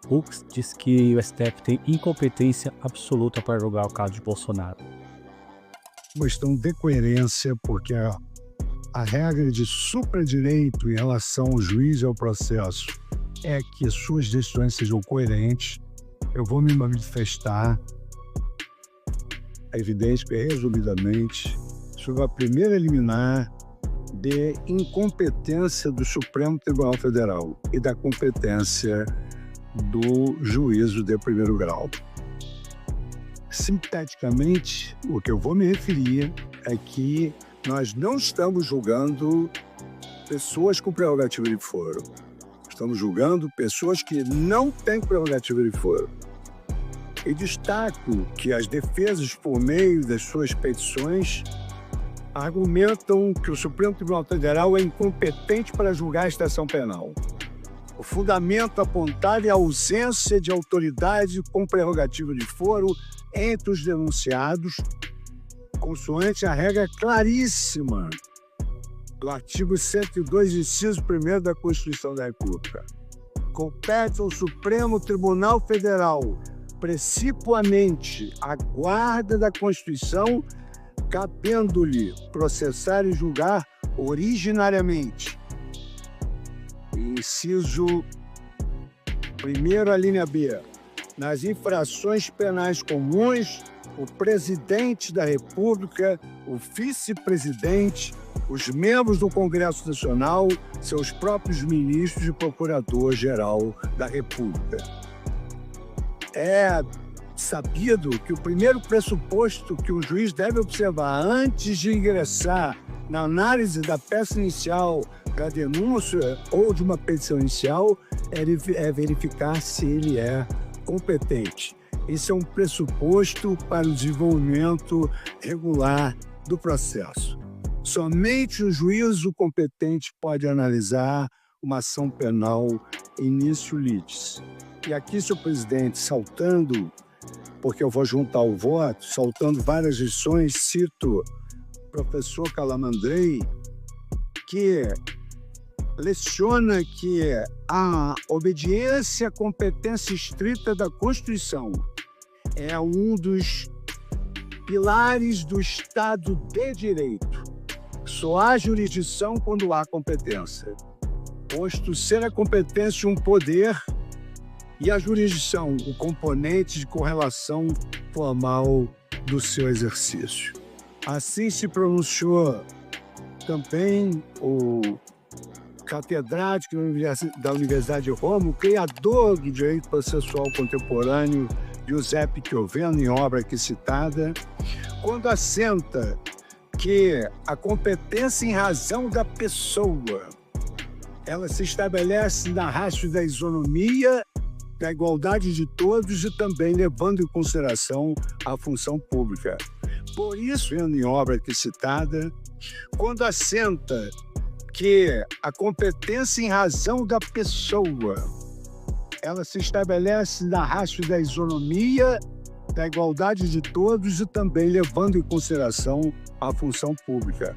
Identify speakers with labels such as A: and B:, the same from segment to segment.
A: Fux diz que o STF tem incompetência absoluta para julgar o caso de Bolsonaro.
B: Questão de coerência, porque a regra de supradireito em relação ao juiz e ao processo é que suas decisões sejam coerentes. Eu vou me manifestar, é evidente que resumidamente, sobre a primeira liminar de incompetência do Supremo Tribunal Federal e da competência do juízo de primeiro grau. Sinteticamente, o que eu vou me referir é que nós não estamos julgando pessoas com prerrogativa de foro. Estamos julgando pessoas que não têm prerrogativa de foro. E destaco que as defesas, por meio das suas petições, argumentam que o Supremo Tribunal Federal é incompetente para julgar a extração penal. O fundamento apontado é a ausência de autoridade com prerrogativa de foro entre os denunciados, consoante a regra claríssima do artigo 102, inciso 1º da Constituição da República. Compete ao Supremo Tribunal Federal, precipuamente, a guarda da Constituição, cabendo-lhe processar e julgar originariamente. Inciso 1º, a linha B. Nas infrações penais comuns, o presidente da República, o vice-presidente, os membros do Congresso Nacional, seus próprios ministros e procurador-geral da República. É sabido que o primeiro pressuposto que o juiz deve observar antes de ingressar na análise da peça inicial, da denúncia ou de uma petição inicial é verificar se ele é competente. Esse é um pressuposto para o desenvolvimento regular do processo. Somente o juízo competente pode analisar uma ação penal início litis. E aqui, senhor presidente, saltando, porque eu vou juntar o voto, saltando várias lições, cito o professor Calamandrei, que leciona que a obediência à competência estrita da Constituição é um dos pilares do Estado de Direito. Só há jurisdição quando há competência, posto ser a competência um poder e a jurisdição o componente de correlação formal do seu exercício. Assim se pronunciou também o catedrático da Universidade de Roma, o criador do direito processual contemporâneo, Giuseppe Chioveno, em obra aqui citada, quando assenta que a competência em razão da pessoa, ela se estabelece na ratio da isonomia, da igualdade de todos e também levando em consideração a função pública. Por isso, em obra aqui citada, quando assenta que a competência em razão da pessoa, ela se estabelece na ratio da isonomia, da igualdade de todos e também levando em consideração a função pública.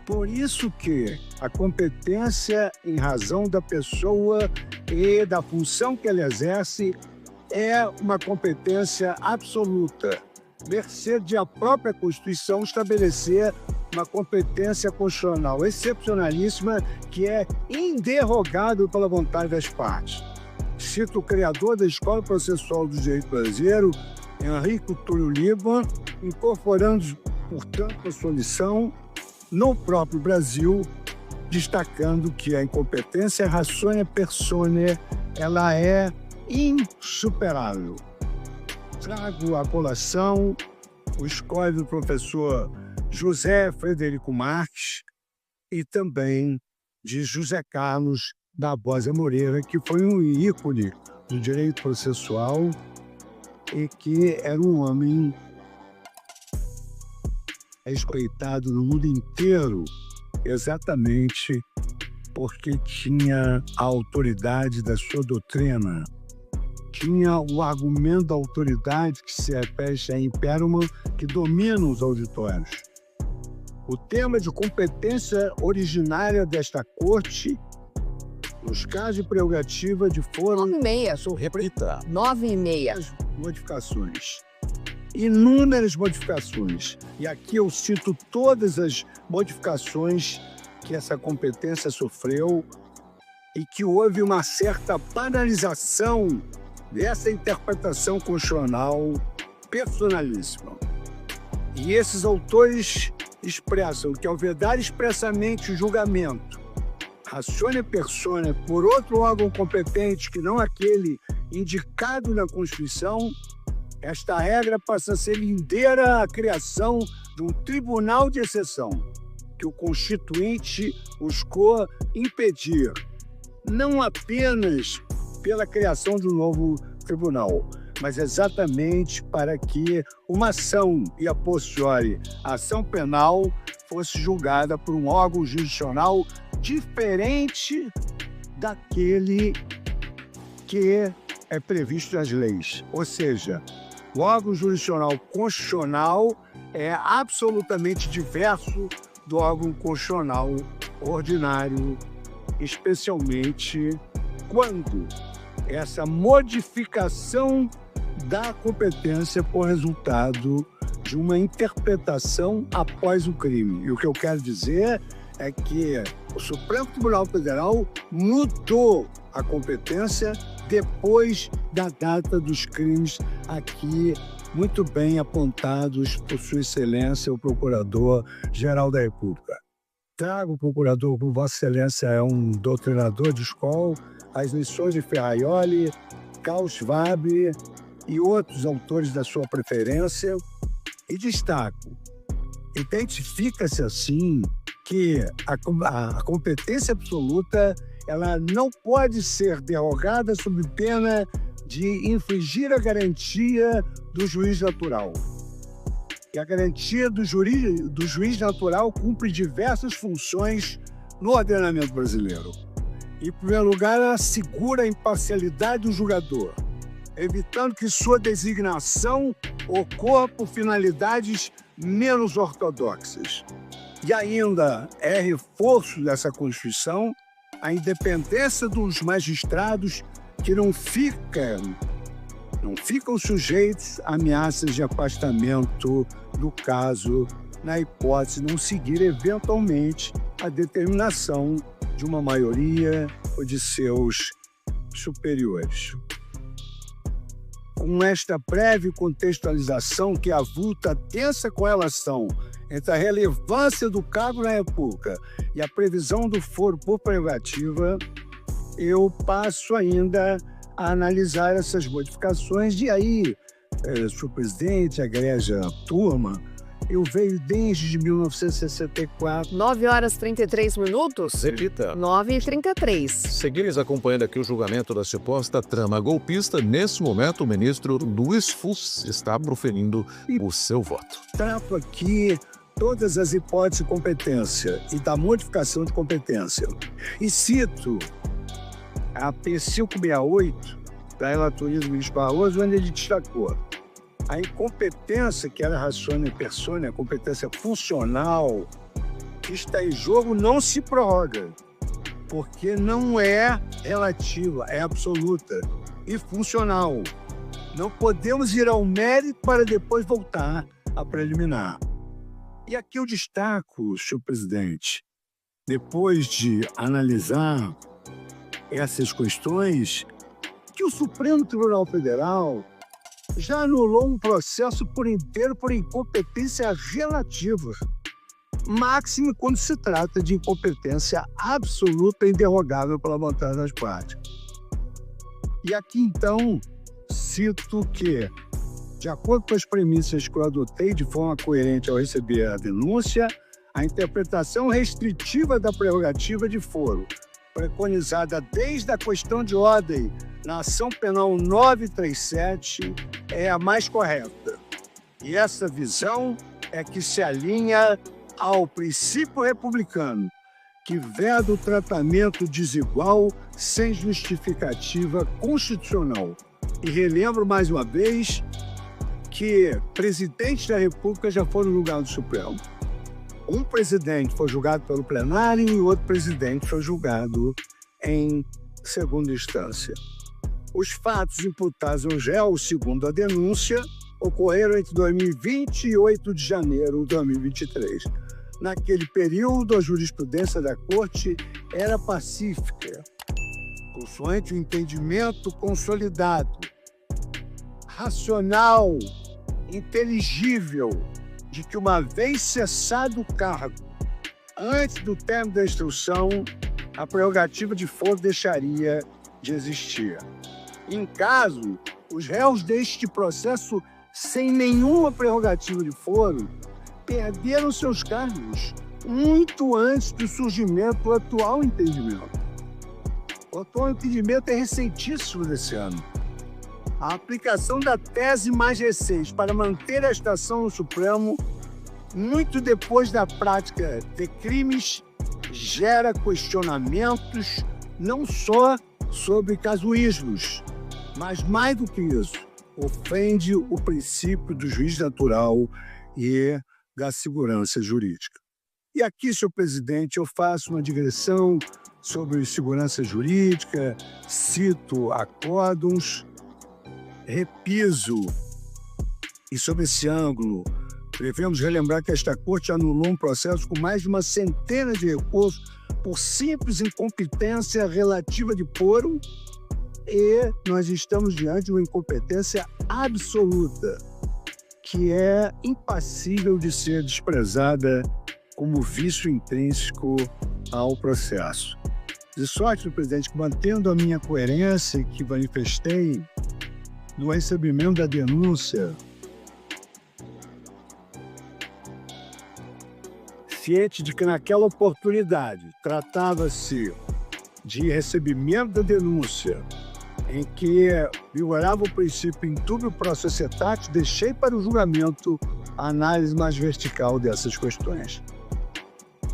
B: Por isso que a competência em razão da pessoa e da função que ela exerce é uma competência absoluta, mercê de a própria Constituição estabelecer uma competência constitucional excepcionalíssima que é inderrogável pela vontade das partes. Cito o criador da Escola Processual do Direito Brasileiro, Henrico Túlio Liban, incorporando, portanto, a sua lição no próprio Brasil, destacando que a incompetência ratione personae, ela é insuperável. Trago à colação o escolho do professor José Frederico Marques e também de José Carlos da Bosa Moreira, que foi um ícone do direito processual e que era um homem respeitado no mundo inteiro, exatamente porque tinha a autoridade da sua doutrina, tinha o argumento da autoridade que se repete a Imperum, que domina os auditórios. O tema de competência originária desta corte Nos casos de prerrogativa de foro,
C: 9h30.
D: Repita.
C: 9h30.
B: modificações. Inúmeras modificações. E aqui eu cito todas as modificações que essa competência sofreu e que houve uma certa banalização dessa interpretação constitucional personalíssima. E esses autores expressam que, ao vedar expressamente o julgamento, ratione persona por outro órgão competente que não aquele indicado na Constituição, esta regra passa a ser lindeira à criação de um tribunal de exceção, que o Constituinte buscou impedir, não apenas pela criação de um novo tribunal, mas exatamente para que uma ação e a posteriori ação penal fosse julgada por um órgão jurisdicional diferente daquele que é previsto nas leis. Ou seja, o órgão jurisdicional constitucional é absolutamente diverso do órgão constitucional ordinário, especialmente quando essa modificação da competência for resultado de uma interpretação após o crime. E o que eu quero dizer é que o Supremo Tribunal Federal mudou a competência depois da data dos crimes aqui muito bem apontados por Sua Excelência, o Procurador-Geral da República. Trago o procurador, por Vossa Excelência é um doutrinador de escola, as lições de Ferraioli, Karl Schwab e outros autores da sua preferência, e destaco, identifica-se assim que a competência absoluta ela não pode ser derrogada sob pena de infringir a garantia do juiz natural. E a garantia do juiz natural cumpre diversas funções no ordenamento brasileiro. Em primeiro lugar, ela assegura a imparcialidade do julgador, evitando que sua designação ocorra por finalidades menos ortodoxas. E ainda é reforço dessa Constituição a independência dos magistrados que não ficam sujeitos a ameaças de afastamento do caso, na hipótese de não seguir eventualmente a determinação de uma maioria ou de seus superiores. Com esta breve contextualização que avulta a tensa correlação entre a relevância do cargo na República e a previsão do foro por prerrogativa, eu passo ainda a analisar essas modificações. E aí, senhor presidente, egrégia turma, eu venho desde 1964.
C: 9h33.
D: Repita.
C: 9h33.
D: Seguimos acompanhando aqui o julgamento da suposta trama golpista. Nesse momento, o ministro Luiz Fux está proferindo o seu voto.
B: Trato aqui todas as hipóteses de competência e da modificação de competência. E cito a P568 da relatoria do ministro Barroso, onde ele destacou a incompetência que era ratione persona, a competência funcional que está em jogo não se prorroga, porque não é relativa, é absoluta e funcional. Não podemos ir ao mérito para depois voltar à preliminar. E aqui eu destaco, senhor presidente, depois de analisar essas questões, que o Supremo Tribunal Federal já anulou um processo por inteiro por incompetência relativa, máximo quando se trata de incompetência absoluta e inderrogável pela vontade das partes. E aqui, então, cito que, de acordo com as premissas que eu adotei de forma coerente ao receber a denúncia, a interpretação restritiva da prerrogativa de foro, preconizada desde a questão de ordem na ação penal 937, é a mais correta. E essa visão é que se alinha ao princípio republicano, que veda o tratamento desigual sem justificativa constitucional. E relembro mais uma vez que presidentes da República já foram julgados no Supremo. Um presidente foi julgado pelo plenário e o outro presidente foi julgado em segunda instância. Os fatos imputados aos réus, segundo a denúncia, ocorreram entre 2020 e 8 de janeiro de 2023. Naquele período, a jurisprudência da Corte era pacífica, consoante o entendimento consolidado, racional, inteligível, de que uma vez cessado o cargo, antes do término da instrução, a prerrogativa de foro deixaria de existir. Em caso, os réus deste processo sem nenhuma prerrogativa de foro perderam seus cargos muito antes do surgimento do atual entendimento. O atual entendimento é recentíssimo desse ano. A aplicação da tese mais recente para manter a estação no Supremo, muito depois da prática de crimes, gera questionamentos não só sobre casuísmos, mas mais do que isso, ofende o princípio do juiz natural e da segurança jurídica. E aqui, senhor presidente, eu faço uma digressão sobre segurança jurídica, cito acórdons, repiso, e sob esse ângulo, devemos relembrar que esta Corte anulou um processo com mais de uma centena de recursos por simples incompetência relativa de foro, e nós estamos diante de uma incompetência absoluta, que é impassível de ser desprezada como vício intrínseco ao processo. De sorte, senhor presidente, que mantendo a minha coerência que manifestei no recebimento da denúncia, ciente de que naquela oportunidade tratava-se de recebimento da denúncia em que vigorava o princípio in dubio pro societatis, deixei para o julgamento a análise mais vertical dessas questões.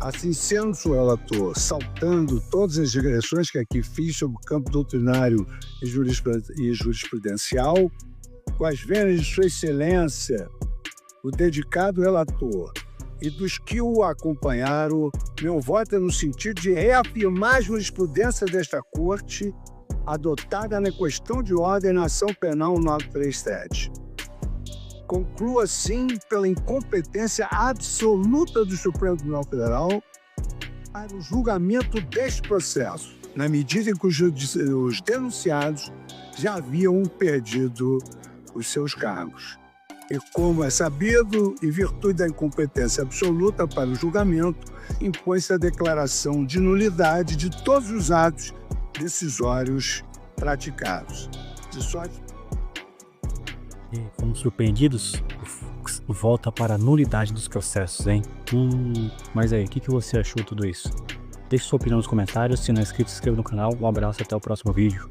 B: Assim sendo, senhor relator, saltando todas as digressões que aqui fiz sobre o campo doutrinário e jurisprudencial, com as vênias de sua excelência, o dedicado relator, e dos que o acompanharam, meu voto é no sentido de reafirmar a jurisprudência desta Corte adotada na questão de ordem na ação penal 937. Concluo, assim, pela incompetência absoluta do Supremo Tribunal Federal para o julgamento deste processo, na medida em que os denunciados já haviam perdido os seus cargos. E como é sabido, em virtude da incompetência absoluta para o julgamento, impõe-se a declaração de nulidade de todos os atos decisórios praticados. De sorte.
A: E fomos surpreendidos, volta para a nulidade dos processos, hein? Mas aí, o que você achou de tudo isso? Deixe sua opinião nos comentários, se não é inscrito, se inscreva no canal. Um abraço, até o próximo vídeo.